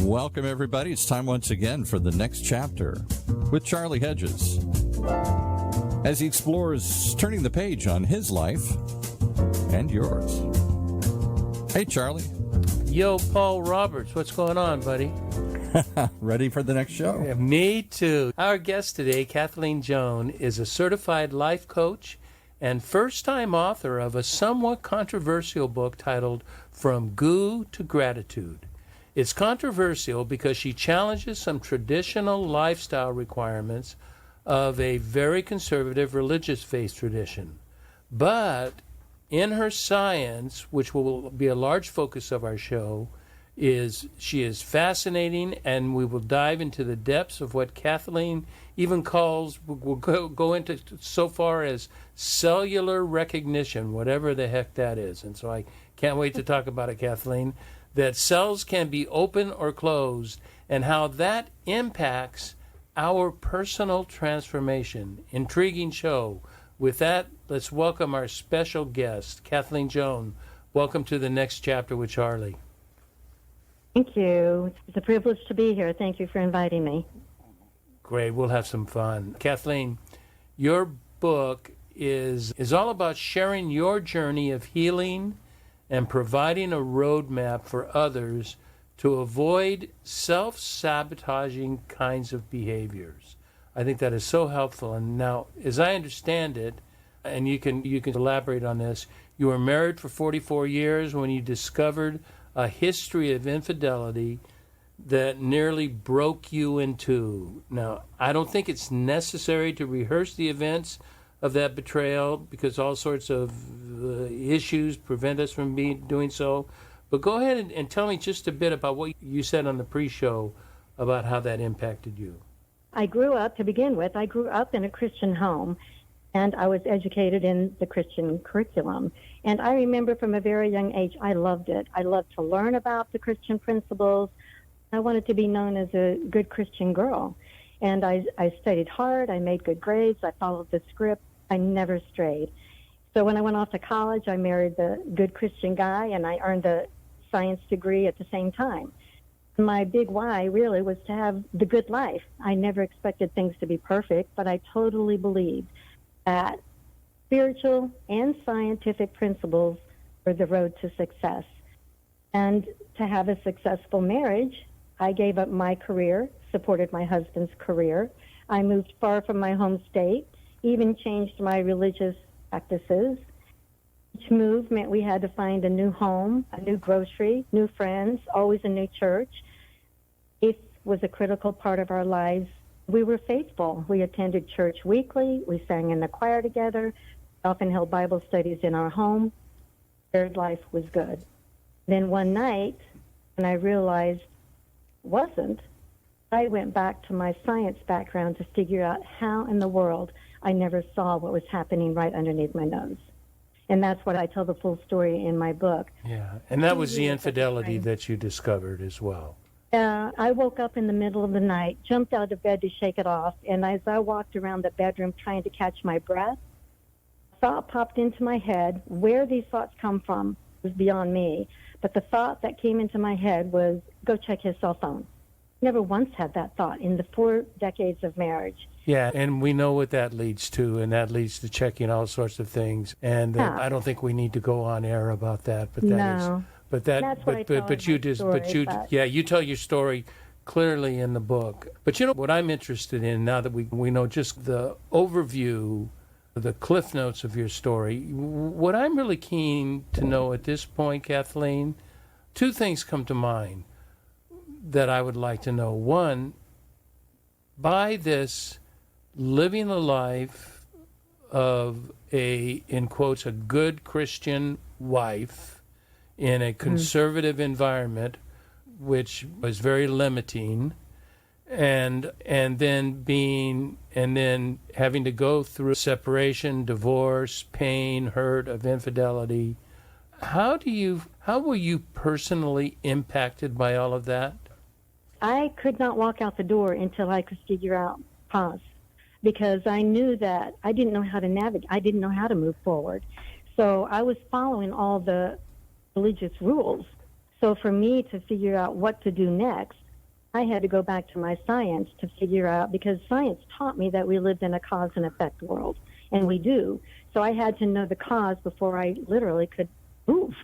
Welcome, everybody. It's time once again for the next chapter with Charlie Hedges as he explores turning the page on his life and yours. Hey, Charlie. Yo, Paul Roberts. What's going on, buddy? Ready for the next show? Yeah, me too. Our guest today, Kathleen Joan, is a certified life coach and first-time author of a somewhat controversial book titled From Goo to Gratitude. It's controversial because she challenges some traditional lifestyle requirements of a very conservative religious faith tradition. But in her science, which will be a large focus of our show, she is fascinating, and we will dive into the depths of what Kathleen even calls, we'll go into so far as cellular recognition, whatever the heck that is. And so I can't wait to talk about it, Kathleen, that cells can be open or closed and how that impacts our personal transformation. Intriguing show. With that, let's welcome our special guest, Kathleen Joan. Welcome to the next chapter with Charlie. Thank you. It's a privilege to be here. Thank you for inviting me. Great. We'll have some fun. Kathleen, your book is all about sharing your journey of healing and providing a roadmap for others to avoid self-sabotaging kinds of behaviors. I think that is so helpful. And now, as I understand it, and you can elaborate on this, you were married for 44 years when you discovered a history of infidelity that nearly broke you in two. Now, I don't think it's necessary to rehearse the events of that betrayal because all sorts of issues prevent us from doing so. But go ahead and tell me just a bit about what you said on the pre-show about how that impacted you. I grew up in a Christian home, and I was educated in the Christian curriculum. And I remember from a very young age, I loved it. I loved to learn about the Christian principles. I wanted to be known as a good Christian girl. And I studied hard. I made good grades. I followed the script. I never strayed. So when I went off to college, I married the good Christian guy, and I earned a science degree at the same time. My big why really was to have the good life. I never expected things to be perfect, but I totally believed that spiritual and scientific principles were the road to success. And to have a successful marriage, I gave up my career, supported my husband's career. I moved far from my home state, even changed my religious practices. Each move meant we had to find a new home, a new grocery, new friends, always a new church. Faith was a critical part of our lives. We were faithful. We attended church weekly. We sang in the choir together. Often held Bible studies in our home. Third life was good. Then one night, when I realized it wasn't, I went back to my science background to figure out how in the world I never saw what was happening right underneath my nose. And that's what I tell the full story in my book. Yeah, and that was the infidelity that you discovered as well. I woke up in the middle of the night, jumped out of bed to shake it off, and as I walked around the bedroom trying to catch my breath, a thought popped into my head. Where these thoughts come from was beyond me, but the thought that came into my head was, go check his cell phone. Never once had that thought in the 4 decades of marriage. Yeah, and we know what that leads to, and that leads to checking all sorts of things. And I don't think we need to go on air about that, but you tell your story clearly in the book. But you know what I'm interested in now that we know just the overview, the cliff notes of your story. What I'm really keen to know at this point, Kathleen, 2 things come to mind that I would like to know. One, by this living a life of a, in quotes, a good Christian wife in a conservative environment, which was very limiting, and then having to go through separation, divorce, pain, hurt of infidelity. How were you personally impacted by all of that? I could not walk out the door until I could figure out pause, because I knew that I didn't know how to navigate. I didn't know how to move forward. So I was following all the religious rules. So for me to figure out what to do next, I had to go back to my science to figure out, because science taught me that we lived in a cause and effect world, and we do. So I had to know the cause before I literally could move.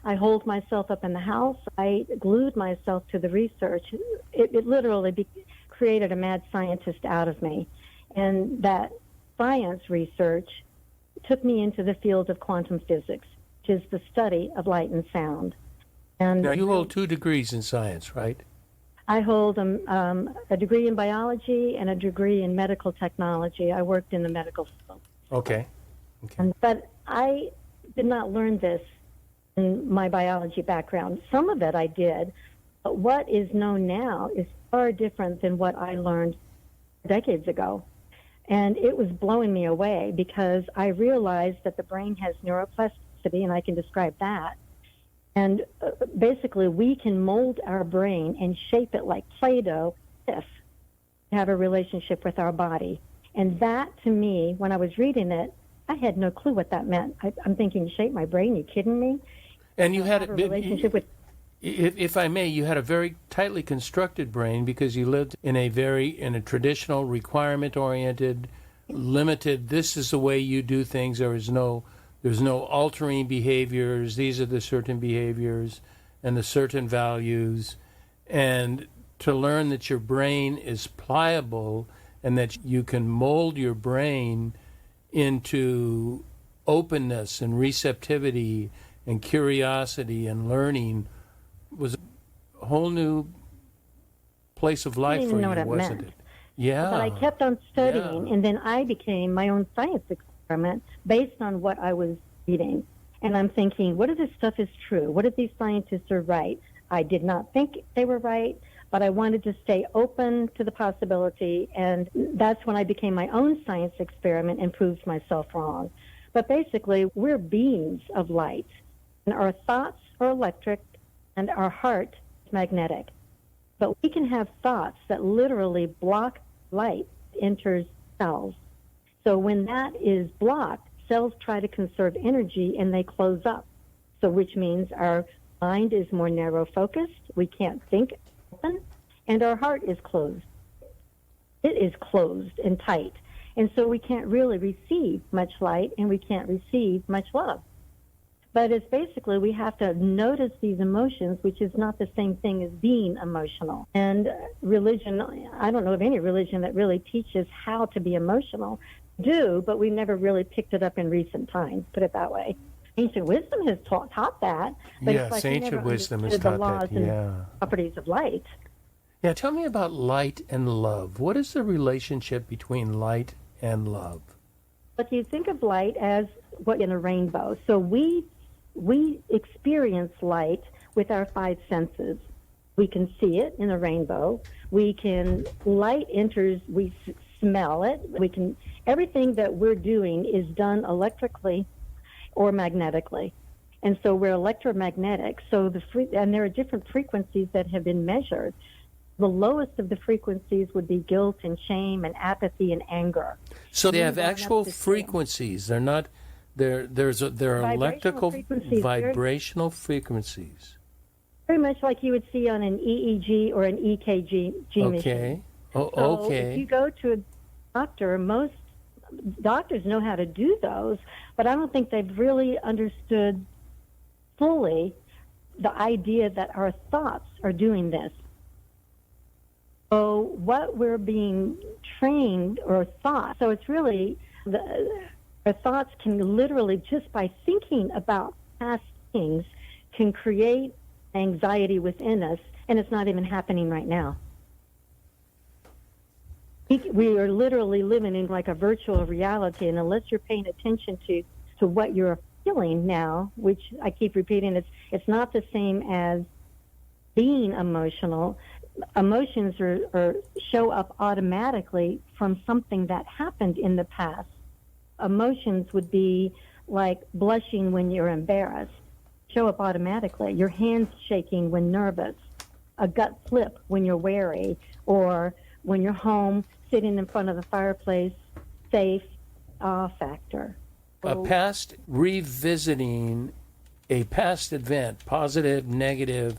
I holed myself up in the house. I glued myself to the research. It literally created a mad scientist out of me. And that science research took me into the field of quantum physics, which is the study of light and sound. And now, you hold 2 degrees in science, right? I hold a degree in biology and a degree in medical technology. I worked in the medical field. Okay. But I did not learn this in my biology background. Some of it I did, but what is known now is far different than what I learned decades ago. And it was blowing me away, because I realized that the brain has neuroplasticity, and I can describe that. And basically, we can mold our brain and shape it like Play-Doh to have a relationship with our body. And that, to me, when I was reading it, I had no clue what that meant. I'm thinking, shape my brain? You kidding me? And you had a relationship with. If I may, you had a very tightly constructed brain, because you lived in a traditional, requirement-oriented, limited. This is the way you do things. There's no altering behaviors. These are the certain behaviors and the certain values. And to learn that your brain is pliable and that you can mold your brain into openness and receptivity and curiosity and learning was a whole new place of life for you, wasn't it? Yeah. But I kept on studying, and then I became my own science experiment based on what I was reading. And I'm thinking, what if this stuff is true? What if these scientists are right? I did not think they were right, but I wanted to stay open to the possibility, and that's when I became my own science experiment and proved myself wrong. But basically, we're beings of light, and our thoughts are electric, and our heart is magnetic. But we can have thoughts that literally block light enters cells. So when that is blocked, cells try to conserve energy and they close up. So which means our mind is more narrow focused, we can't think open, and our heart is closed. It is closed and tight. And so we can't really receive much light, and we can't receive much love. But it's basically, we have to notice these emotions, which is not the same thing as being emotional. And religion, I don't know of any religion that really teaches how to be emotional. Do, but we never really picked it up in recent times, put it that way. Ancient wisdom has taught that. But yes, it's like ancient wisdom has taught the laws that, yeah. And properties of light. Yeah, tell me about light and love. What is the relationship between light and love? But you think of light as what in a rainbow. So we experience light with our 5 senses. We can see it in a rainbow. Light enters, we smell it. Everything that we're doing is done electrically or magnetically. And so we're electromagnetic. So and there are different frequencies that have been measured. The lowest of the frequencies would be guilt and shame and apathy and anger. So they have actual frequencies. They're not. They're electrical vibrational frequencies. Very much like you would see on an EEG or an EKG machine. Okay. Oh, so okay. If you go to a doctor, most doctors know how to do those, but I don't think they've really understood fully the idea that our thoughts are doing this. So what we're being trained or thought, so it's really our thoughts can literally, just by thinking about past things, can create anxiety within us, and it's not even happening right now. We are literally living in like a virtual reality, and unless you're paying attention to what you're feeling now, which I keep repeating, it's not the same as being emotional. Emotions show up automatically from something that happened in the past. Emotions would be like blushing when you're embarrassed, show up automatically. Your hands shaking when nervous, a gut flip when you're wary, or when you're home sitting in front of the fireplace, safe, factor. A past revisiting a past event, positive, negative,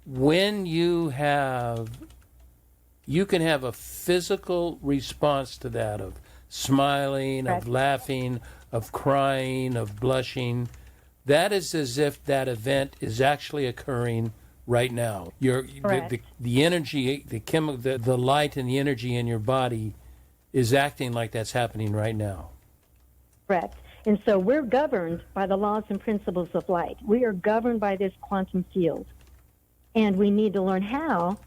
when you can have a physical response to that of smiling, Correct. of laughing, of crying, of blushing. That is as if that event is actually occurring right now. The energy, the light and the energy in your body is acting like that's happening right now. Correct. And so we're governed by the laws and principles of light. We are governed by this quantum field. And we need to learn how to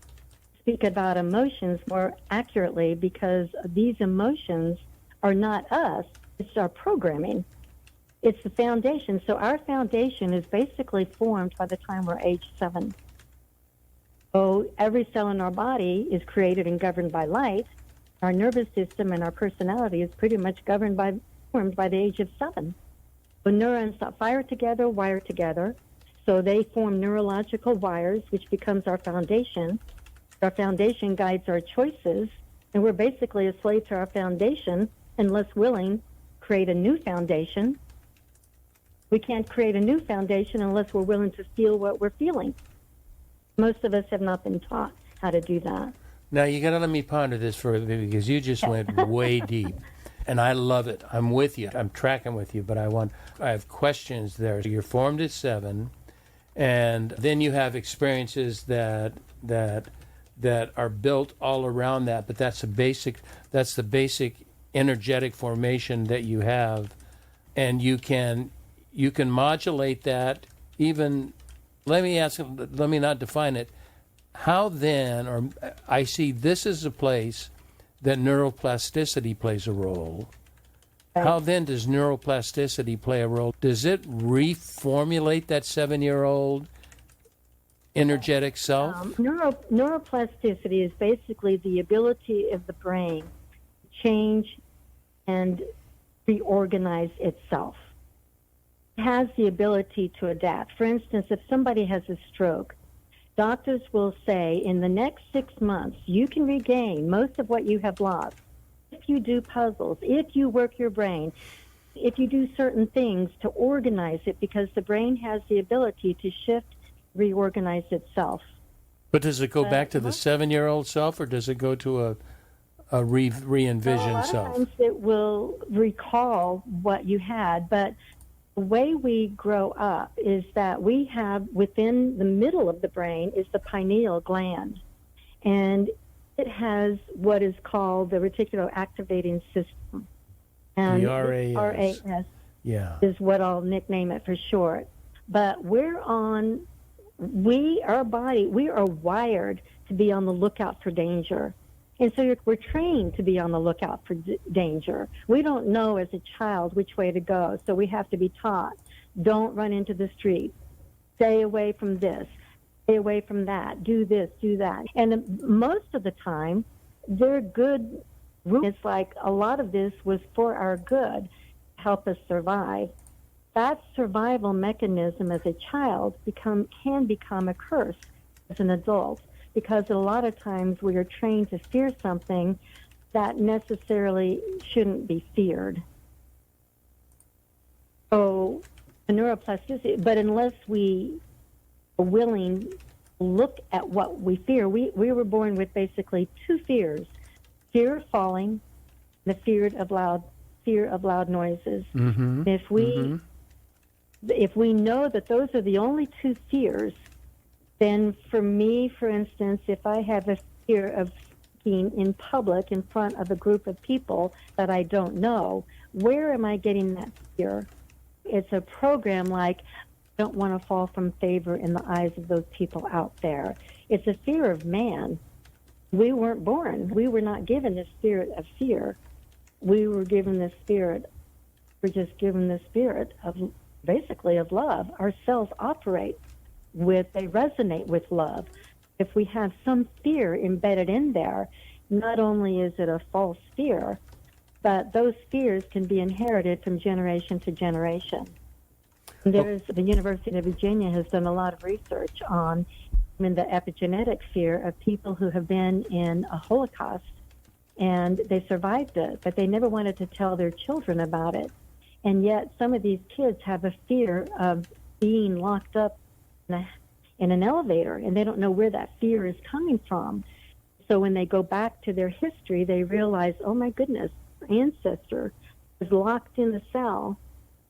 speak about emotions more accurately, because these emotions are not us. It's our programming. It's the foundation. So our foundation is basically formed by the time we're age 7. So every cell in our body is created and governed by light. Our nervous system and our personality is pretty much formed by the age of 7. So neurons that fire together, wire together. So they form neurological wires, which becomes our foundation. Our foundation guides our choices, and we're basically a slave to our foundation unless willing to create a new foundation. We can't create a new foundation unless we're willing to feel what we're feeling. Most of us have not been taught how to do that. Now, you got to let me ponder this for a bit, because you just went way deep. And I love it. I'm with you. I'm tracking with you, but I have questions there. You're formed at 7, and then you have experiences that are built all around that, but that's the basic energetic formation that you have, and you can modulate that. Even let me not define it. How then, or I see this as a place that neuroplasticity plays a role. Right. How then does neuroplasticity play a role? Does it reformulate that 7-year-old energetic self? Neuroplasticity is basically the ability of the brain to change and reorganize itself. It has the ability to adapt. For instance, if somebody has a stroke, doctors will say in the next 6 months, you can regain most of what you have lost if you do puzzles, if you work your brain, if you do certain things to organize it, because the brain has the ability to shift, reorganize itself. But does it go back to the 7-year-old self, or does it go to a re-envisioned self? A lot of times it will recall what you had, but the way we grow up is that we have within the middle of the brain is the pineal gland, and it has what is called the reticular activating system. And the RAS. Yeah. Is what I'll nickname it for short. But our body, we are wired to be on the lookout for danger. And so we're trained to be on the lookout for danger. We don't know as a child which way to go, so we have to be taught. Don't run into the street. Stay away from this. Stay away from that. Do this, do that. And most of the time, they're good. It's like a lot of this was for our good, help us survive. That survival mechanism as a child can become a curse as an adult, because a lot of times we are trained to fear something that necessarily shouldn't be feared. So the neuroplasticity, but unless we are willing to look at what we fear, we were born with basically 2 fears: fear of falling, and the fear of loud noises. Mm-hmm. If we know that those are the only 2 fears, then for me, for instance, if I have a fear of speaking in public in front of a group of people that I don't know, where am I getting that fear? It's a program like, I don't want to fall from favor in the eyes of those people out there. It's a fear of man. We weren't born. We were not given the spirit of fear. We were given the spirit, of basically of love. Our cells they resonate with love. If we have some fear embedded in there, not only is it a false fear, but those fears can be inherited from generation to generation. The University of Virginia has done a lot of research on the epigenetic fear of people who have been in a Holocaust, and they survived it, but they never wanted to tell their children about it. And yet some of these kids have a fear of being locked up in an elevator, and they don't know where that fear is coming from. So when they go back to their history, they realize, oh my goodness, our ancestor was locked in the cell,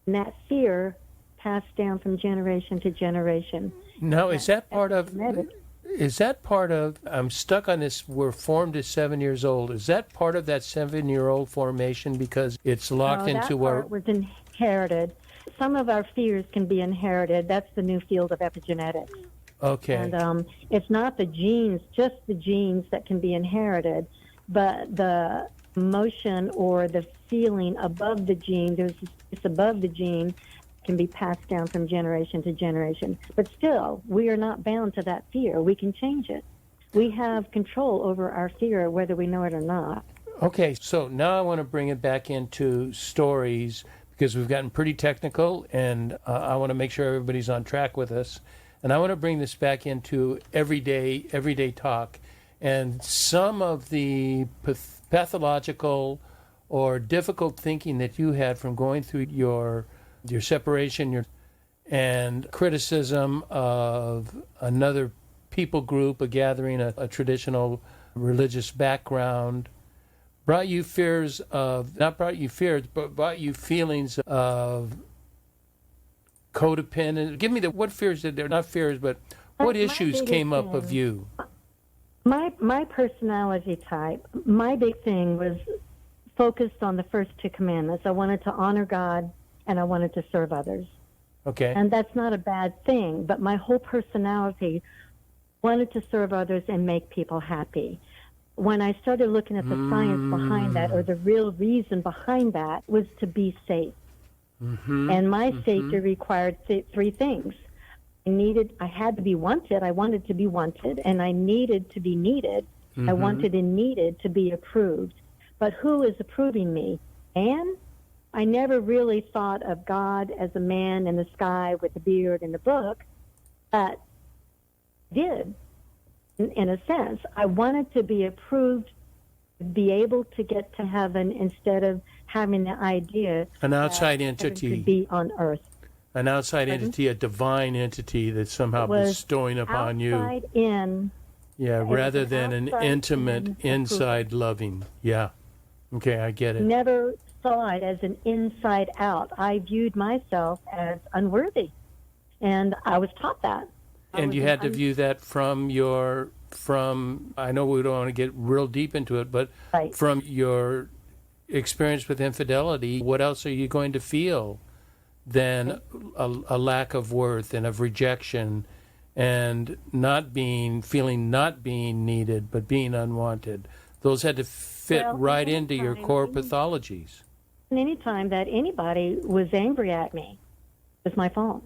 and that fear passed down from generation to generation. Now, is that part of, I'm stuck on this, we're formed at 7 years old. Is that part of that 7-year-old formation because it's locked into where... That part was inherited. Some of our fears can be inherited. That's the new field of epigenetics. Okay. And it's not the genes, just the genes that can be inherited, but the emotion or the feeling above the gene, it's above the gene, can be passed down from generation to generation. But still, we are not bound to that fear. We can change it. We have control over our fear, whether we know it or not. Okay, so now I want to bring it back into stories because we've gotten pretty technical, and I want to make sure everybody's on track with us. And I want to bring this back into everyday talk. And some of the pathological or difficult thinking that you had from going through your separation and criticism of another people group, a gathering, a traditional religious background, brought you feelings of codependent. Give me what fears did there, not fears, but what issues came up of you? My personality type, my big thing was focused on the first 2 commandments. I wanted to honor God and I wanted to serve others. Okay. And that's not a bad thing, but my whole personality wanted to serve others and make people happy. When I started looking at the science behind that, or the real reason behind that, was to be safe. And my safety required 3 things. I had to be wanted. I wanted to be wanted, and I needed to be needed. I wanted and needed to be approved. But who is approving me? And I never really thought of God as a man in the sky with a beard and a book, but I did, in a sense. I wanted to be approved, be able to get to heaven instead of having the idea an outside entity could be on earth. An outside entity, a divine entity that's somehow bestowing upon you. Outside in. Yeah, rather than an intimate inside loving. Yeah. Okay, I get it. Never saw it as an inside out. I viewed myself as unworthy, and I was taught that. And you had to view that from I know we don't want to get real deep into it, but from your experience with infidelity, what else are you going to feel than a lack of worth and of rejection and feeling not being needed, but being unwanted? Those had to fit right into your core pathologies. And any time that anybody was angry at me, it was my fault.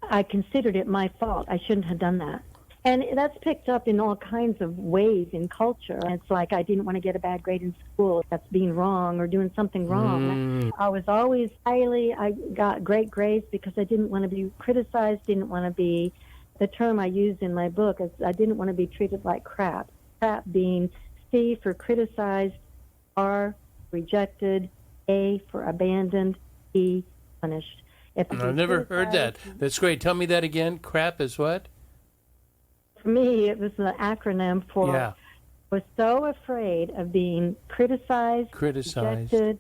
I considered it my fault. I shouldn't have done that. And that's picked up in all kinds of ways in culture. It's like I didn't want to get a bad grade in school. That's being wrong or doing something wrong. I was always I got great grades because I didn't want to be criticized, didn't want to be, the term I used in my book is I didn't want to be treated like crap. Crap being C for criticized, R rejected, A for abandoned, E punished. I've never heard that. That's great. Tell me that again. Crap is what? For me, it was an acronym for I was so afraid of being criticized, rejected,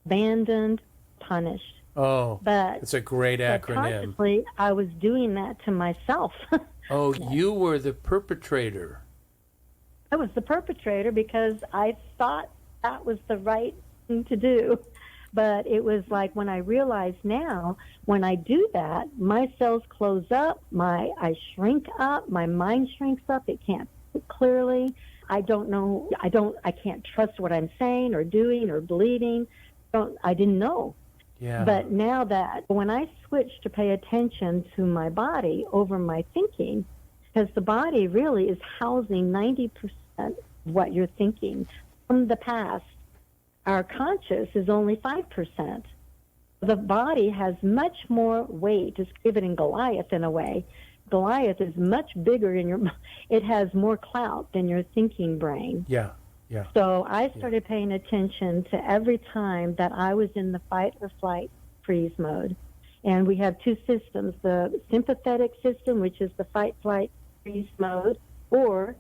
abandoned, punished. Oh, but it's a great acronym. Consciously, I was doing that to myself. Oh, you were the perpetrator. I was the perpetrator because I thought that was the right thing to do. But it was like when I realize now, when I do that, my cells close up, I shrink up, my mind shrinks up, it can't think clearly. I don't know, I can't trust what I'm saying or doing or believing. I didn't know. Yeah. But now that when I switch to pay attention to my body over my thinking, because the body really is housing 90% of what you're thinking from the past. Our conscious is only 5%. The body has much more weight. It's given Goliath in a way. Goliath is much bigger it has more clout than your thinking brain. Yeah. So I started paying attention to every time that I was in the fight or flight freeze mode. And we have two systems, the sympathetic system, which is the fight, flight, freeze mode, or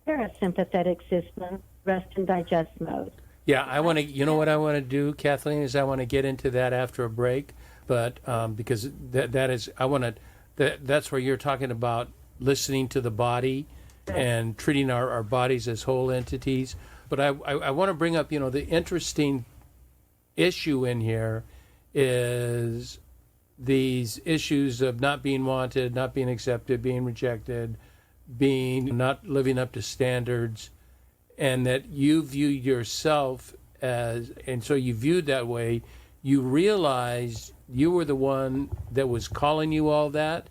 parasympathetic system, rest and digest mode. Yeah, I want to, you know what I want to do, Kathleen, is I want to get into that after a break, but because that's where you're talking about listening to the body and treating our bodies as whole entities. But I want to bring up, the interesting issue in here is these issues of not being wanted, not being accepted, being rejected, not living up to standards, and that you view yourself as, and so you viewed that way, you realized you were the one that was calling you all that,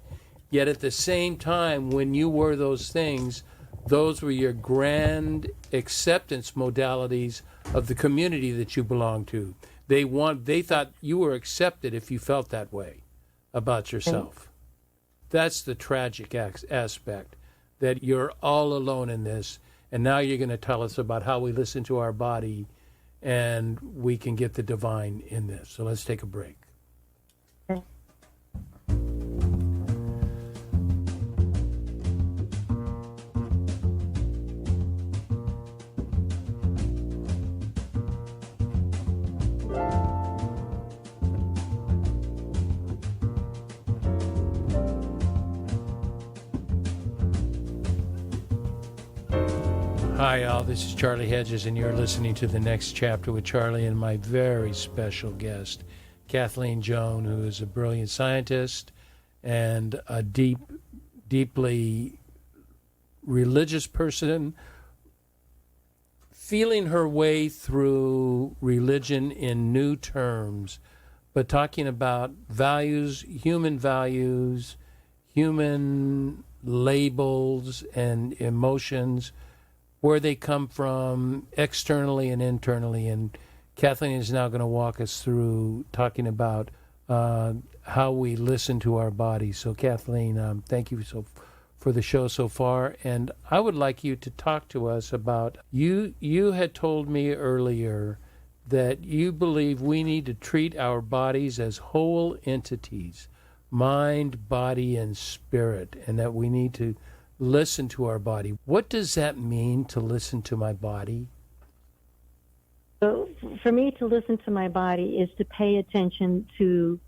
yet at the same time, when you were those things, those were your grand acceptance modalities of the community that you belonged to. They thought you were accepted if you felt that way about yourself. That's the tragic aspect, that you're all alone in this. And now you're going to tell us about how we listen to our body and we can get the divine in this. So let's take a break. Hi, all. This is Charlie Hedges, and you're listening to The Next Chapter with Charlie and my very special guest, Kathleen Joan, who is a brilliant scientist and a deeply religious person, feeling her way through religion in new terms, but talking about values, human labels and emotions, where they come from externally and internally. And Kathleen is now going to walk us through talking about how we listen to our bodies. So Kathleen, thank you for the show so far. And I would like you to talk to us about, you had told me earlier that you believe we need to treat our bodies as whole entities, mind, body, and spirit, and that we need to listen to our body. What does that mean, to listen to my body? So for me, to listen to my body is to pay attention to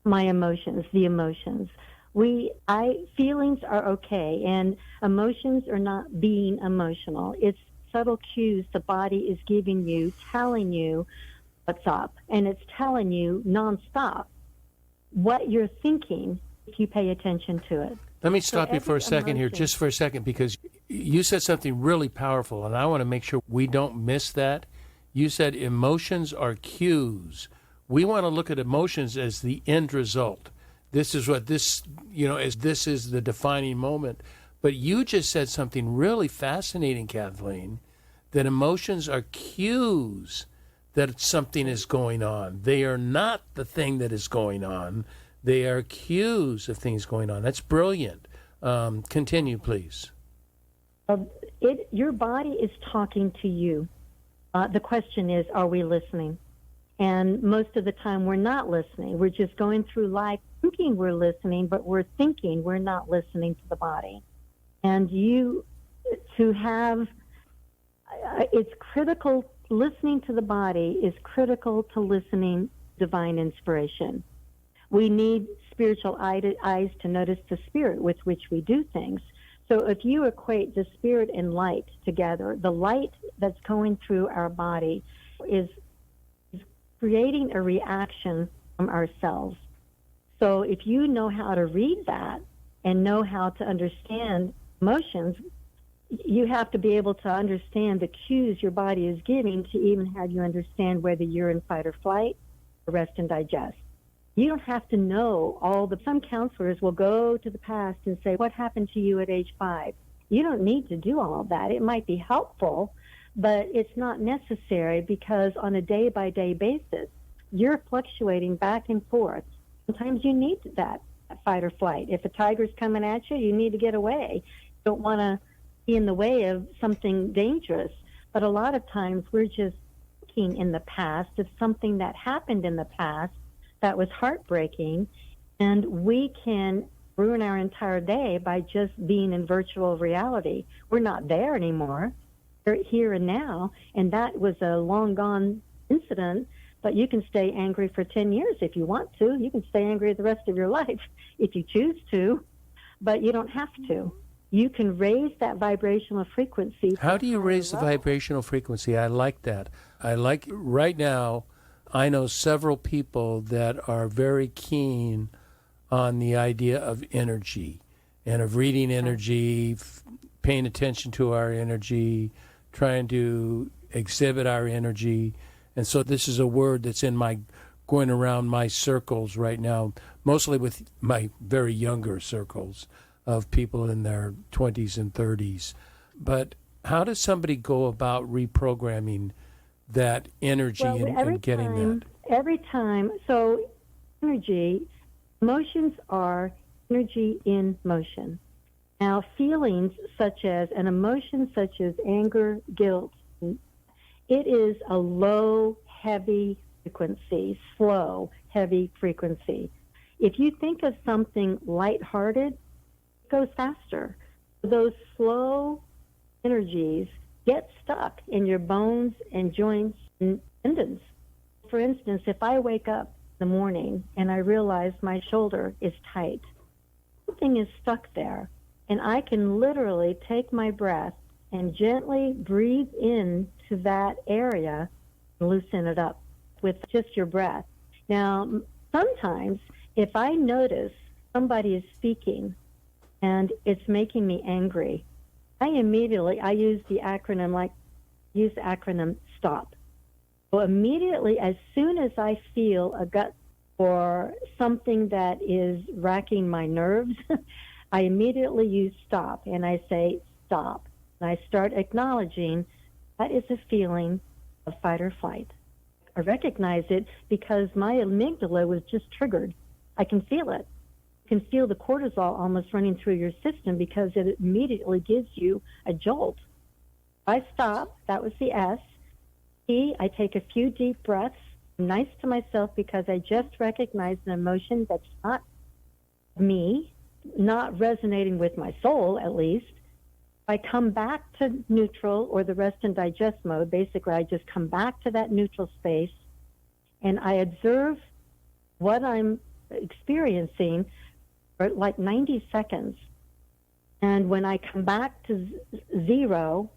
my emotions, the emotions. Feelings are okay, and emotions are not being emotional. It's subtle cues the body is giving you, telling you what's up, and it's telling you nonstop what you're thinking if you pay attention to it. Let me stop you for a second here, just for a second, because you said something really powerful, and I want to make sure we don't miss that. You said emotions are cues. We want to look at emotions as the end result. This is what this is the defining moment. But you just said something really fascinating, Kathleen, that emotions are cues that something is going on. They are not the thing that is going on. They are cues of things going on. That's brilliant. Continue, please. Your body is talking to you. The question is, are we listening? And most of the time, we're not listening. We're just going through life thinking we're listening, but we're thinking we're not listening to the body. And it's critical. Listening to the body is critical to listening divine inspiration. We need spiritual eyes to notice the spirit with which we do things. So if you equate the spirit and light together, the light that's going through our body is creating a reaction from ourselves. So if you know how to read that and know how to understand emotions, you have to be able to understand the cues your body is giving to even have you understand whether you're in fight or flight or rest and digest. You don't have to know some counselors will go to the past and say, what happened to you at age 5? You don't need to do all of that. It might be helpful, but it's not necessary, because on a day-by-day basis, you're fluctuating back and forth. Sometimes you need that fight or flight. If a tiger's coming at you, you need to get away. You don't want to be in the way of something dangerous. But a lot of times we're just thinking in the past of something that happened in the past that was heartbreaking, And we can ruin our entire day by just being in virtual reality. We're not there anymore. We're here and now, and that was a long gone incident, but you can stay angry for 10 years if you want to. You can stay angry the rest of your life if you choose to, but you don't have to. You can raise that vibrational frequency. How do you raise the vibrational frequency? I like that. Right now, I know several people that are very keen on the idea of energy and of reading energy, paying attention to our energy, trying to exhibit our energy. And so this is a word that's going around my circles right now, mostly with my very younger circles of people in their 20s and 30s. But how does somebody go about reprogramming that energy and getting that? Every time, so energy, emotions are energy in motion. Now, feelings such as, an emotion such as anger, guilt, it is a low, heavy frequency, slow, heavy frequency. If you think of something lighthearted, it goes faster. Those slow energies get stuck in your bones and joints and tendons. For instance, if I wake up in the morning and I realize my shoulder is tight, something is stuck there, and I can literally take my breath and gently breathe into that area and loosen it up with just your breath. Now, sometimes if I notice somebody is speaking and it's making me angry, I use the acronym STOP. So immediately, as soon as I feel a gut or something that is racking my nerves, I immediately use STOP, and I say stop. And I start acknowledging that is a feeling of fight or flight. I recognize it because my amygdala was just triggered. I can feel it. You can feel the cortisol almost running through your system because it immediately gives you a jolt. I stop. That was the S. T, I take a few deep breaths. I'm nice to myself because I just recognized an emotion that's not me, not resonating with my soul, at least. I come back to neutral or the rest and digest mode. Basically, I just come back to that neutral space, and I observe what I'm experiencing for like 90 seconds. And when I come back to zero,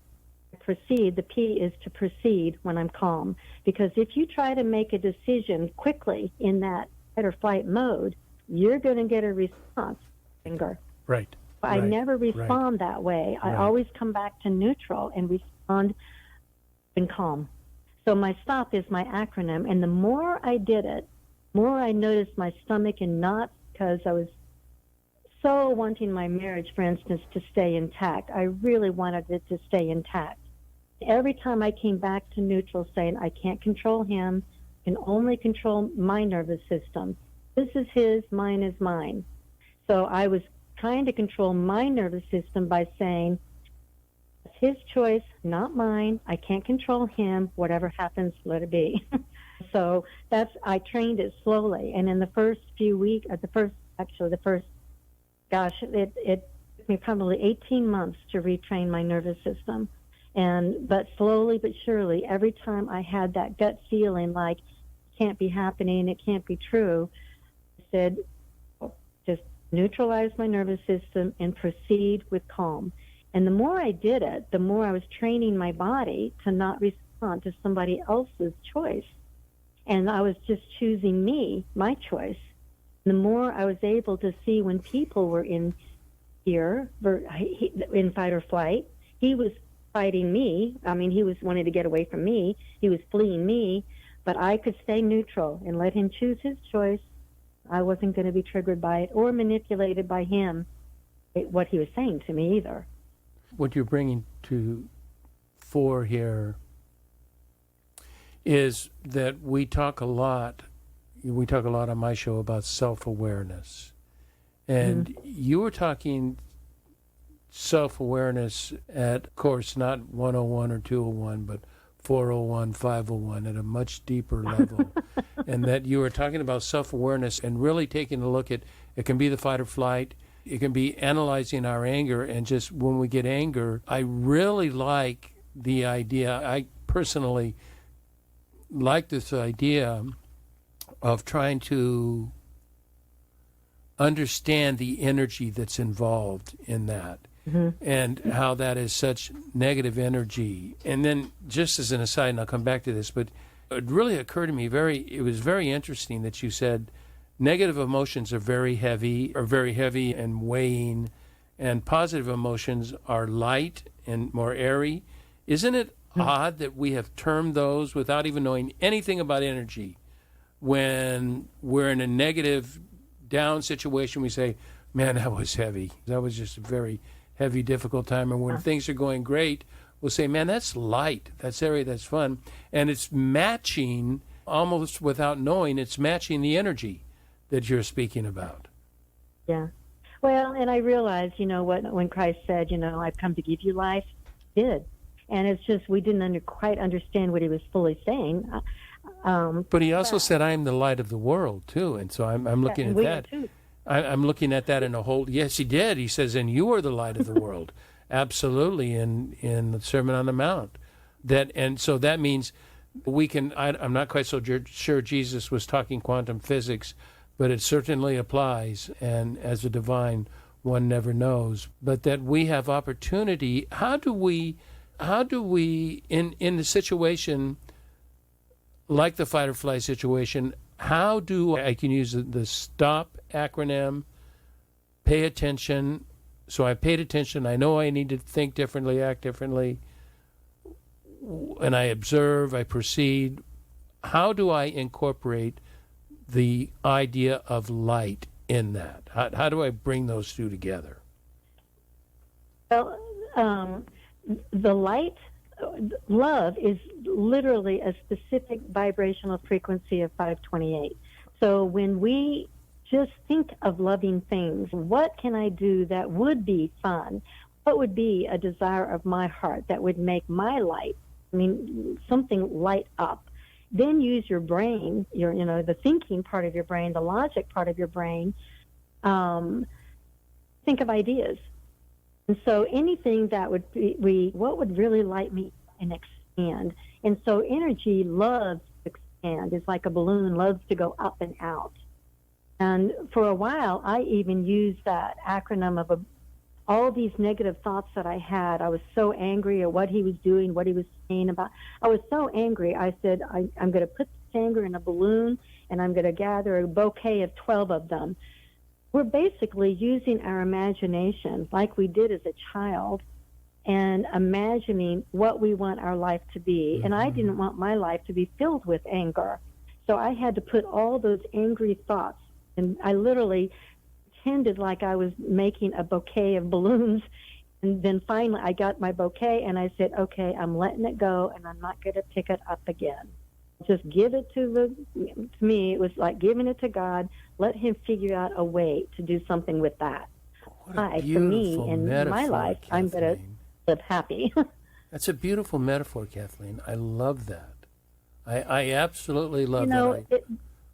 proceed. The P is to proceed when I'm calm. Because if you try to make a decision quickly in that fight or flight mode, you're going to get a response. Anger. Right. I never respond that way. I always come back to neutral and respond in calm. So my STOP is my acronym. And the more I did it, more I noticed my stomach in knots because I was so wanting my marriage, for instance, to stay intact. I really wanted it to stay intact. Every time I came back to neutral saying, I can't control him, I can only control my nervous system. This is his, mine is mine. So I was trying to control my nervous system by saying, it's his choice, not mine. I can't control him. Whatever happens, let it be. So I trained it slowly. And in the first few weeks, it took me probably 18 months to retrain my nervous system. But slowly but surely, every time I had that gut feeling like it can't be happening, it can't be true, I said, just neutralize my nervous system and proceed with calm. And the more I did it, the more I was training my body to not respond to somebody else's choice. And I was just choosing me, my choice. The more I was able to see when people were in fear, in fight or flight, he was fighting me. I mean, he was wanting to get away from me. He was fleeing me. But I could stay neutral and let him choose his choice. I wasn't going to be triggered by it or manipulated by him, what he was saying to me either. What you're bringing to fore here is that we talk a lot on my show about self-awareness. And you were talking self-awareness at, of course, not 101 or 201, but 401, 501 at a much deeper level. And that you were talking about self-awareness and really taking a look at, it can be the fight or flight, it can be analyzing our anger, and just when we get anger, I really like the idea, I personally like this idea of trying to understand the energy that's involved in that. Mm-hmm. And how that is such negative energy. And then, just as an aside, and I'll come back to this, but it really occurred to me, it was very interesting that you said negative emotions are very heavy and weighing, and positive emotions are light and more airy. Isn't it odd that we have termed those without even knowing anything about energy? When we're in a negative, down situation, we say, man, that was heavy. That was just a very heavy, difficult time. And when things are going great, we'll say, man, that's light. That's airy. That's fun. And it's matching, almost without knowing, it's matching the energy that you're speaking about. Yeah. Well, and I realized, when Christ said, I've come to give you life, he did. And it's just we didn't quite understand what he was fully saying. But he also said, I am the light of the world, too. And so I'm looking at that. I'm looking at that in a whole... Yes, he did. He says, and you are the light of the world. Absolutely, in the Sermon on the Mount. And so that means we can... I'm not quite so sure Jesus was talking quantum physics, but it certainly applies. And as a divine, one never knows. But that we have opportunity. How do we in a situation like the fight or flight situation, how do I can use the STOP acronym, pay attention. So I paid attention. I know I need to think differently, act differently, and I observe, I proceed. How do I incorporate the idea of light in that? How do I bring those two together? Well, the light, love is literally a specific vibrational frequency of 528. So when we just think of loving things, what can I do that would be fun? What would be a desire of my heart that would make my light, something light up? Then use your brain, the thinking part of your brain, the logic part of your brain. Think of ideas. And so anything that would be, what would really light me and expand? And so energy loves to expand. It's like a balloon, loves to go up and out. And for a while, I even used that acronym of all these negative thoughts that I had. I was so angry at what he was doing, what he was saying about. I was so angry. I said, I'm going to put this anger in a balloon, and I'm going to gather a bouquet of 12 of them. We're basically using our imagination like we did as a child and imagining what we want our life to be. Mm-hmm. And I didn't want my life to be filled with anger. So I had to put all those angry thoughts, and I literally pretended like I was making a bouquet of balloons. And then finally I got my bouquet and I said, okay, I'm letting it go and I'm not going to pick it up again. Just give it to me. It was like giving it to God. Let him figure out a way to do something with that. What a beautiful for me in metaphor, my life, Kathleen. I'm going to live happy. That's a beautiful metaphor, Kathleen. I love that. I absolutely love that.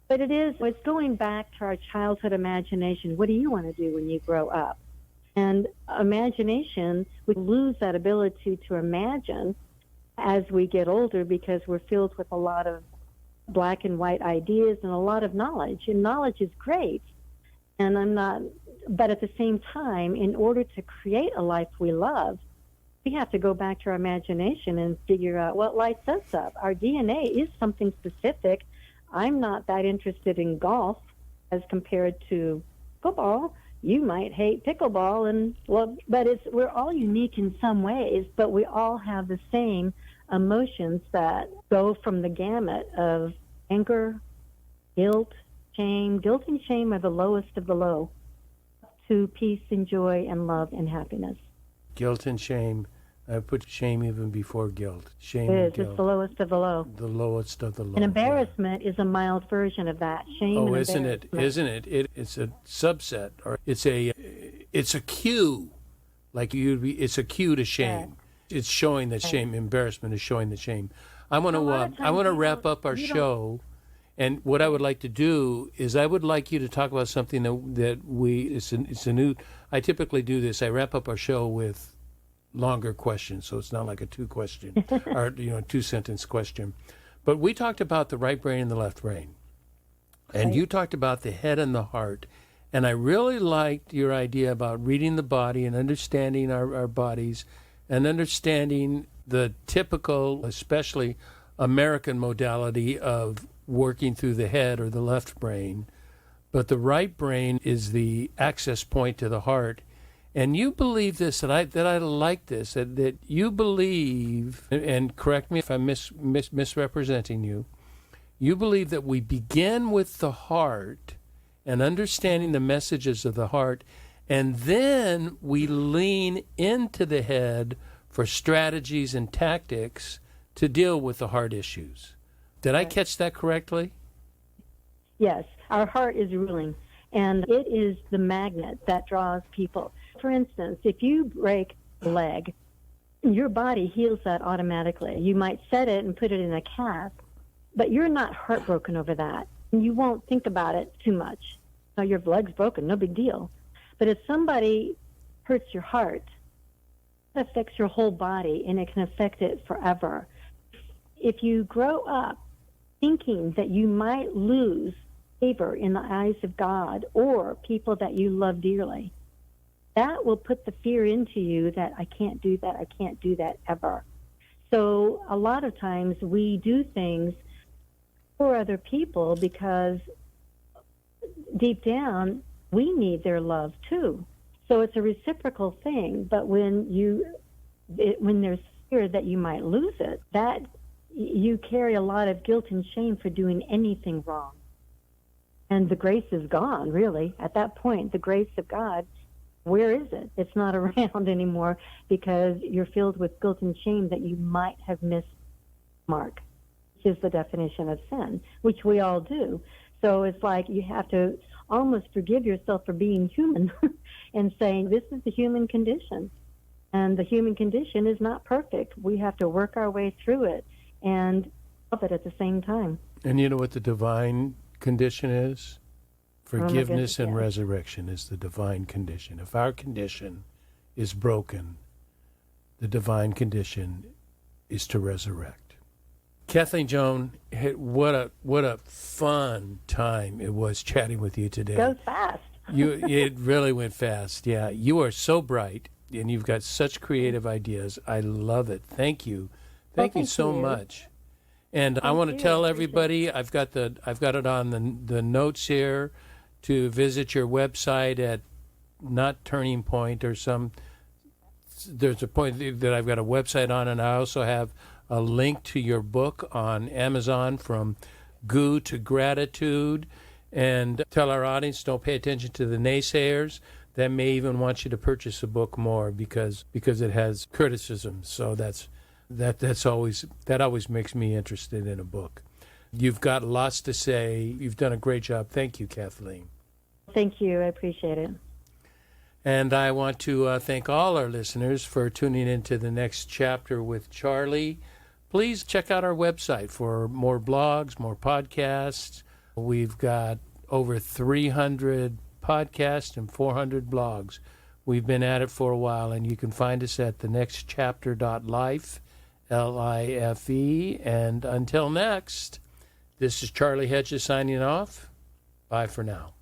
But it's going back to our childhood imagination. What do you want to do when you grow up? And imagination, we lose that ability to imagine as we get older because we're filled with a lot of black and white ideas and a lot of knowledge. And knowledge is great. But at the same time, in order to create a life we love, we have to go back to our imagination and figure out what lights us up. Our DNA is something specific. I'm not that interested in golf as compared to pickleball. You might hate pickleball, but we're all unique in some ways, but we all have the same emotions that go from the gamut of anger, guilt, shame. Guilt and shame are the lowest of the low, to peace and joy and love and happiness. Guilt and shame. I put shame even before guilt. Shame it is. And guilt. It's the lowest of the low. The lowest of the low. And embarrassment is a mild version of that. Shame and embarrassment. Isn't it? It's a subset, or it's a cue. It's a cue to shame. Yeah. It's showing that shame. Embarrassment is showing the shame. I want to wrap up our show, and what I would like to do is I would like you to talk about something it's a new. I typically do this. I wrap up our show with longer questions, so it's not like a 2-question or 2-sentence question. But we talked about the right brain and the left brain, and you talked about the head and the heart. And I really liked your idea about reading the body and understanding our bodies and understanding the typical, especially American modality of working through the head or the left brain. But the right brain is the access point to the heart. And you believe this, that I like this, that you believe, and correct me if I'm misrepresenting you, you believe that we begin with the heart and understanding the messages of the heart, and then we lean into the head for strategies and tactics to deal with the heart issues. Did I catch that correctly? Yes, our heart is ruling, and it is the magnet that draws people. For instance, if you break a leg, your body heals that automatically. You might set it and put it in a cast, but you're not heartbroken over that. You won't think about it too much. So your leg's broken, no big deal. But if somebody hurts your heart, it affects your whole body, and it can affect it forever. If you grow up thinking that you might lose favor in the eyes of God or people that you love dearly, that will put the fear into you that I can't do that ever. So a lot of times we do things for other people because deep down we need their love too. So it's a reciprocal thing. But when there's fear that you might lose it, that you carry a lot of guilt and shame for doing anything wrong. And the grace is gone, really. At that point, the grace of God, where is it? It's not around anymore because you're filled with guilt and shame that you might have missed mark, which is the definition of sin, which we all do. So it's like you have to almost forgive yourself for being human and saying, this is the human condition. And the human condition is not perfect. We have to work our way through it and love it at the same time. And you know what the divine condition is? Forgiveness and yeah. resurrection is the divine condition. If our condition is broken, the divine condition is to resurrect. Kathleen Joan, what a fun time it was chatting with you today. Goes fast. It really went fast. Yeah, you are so bright, and you've got such creative ideas. I love it. Thank you. Thank you so much. And I want to tell everybody, I've got it on the notes here to visit your website at not Turning Point or some. There's a point that I've got a website on, and I also have a link to your book on Amazon, From Goo to Gratitude. And tell our audience, don't pay attention to the naysayers that may even want you to purchase the book more because it has criticism. So that always makes me interested in a book. You've got lots to say. You've done a great job. Thank you, Kathleen. Thank you. I appreciate it. And I want to thank all our listeners for tuning into the next chapter with Charlie. Please check out our website for more blogs, more podcasts. We've got over 300 podcasts and 400 blogs. We've been at it for a while, and you can find us at thenextchapter.life, Life. And until next, this is Charlie Hedges signing off. Bye for now.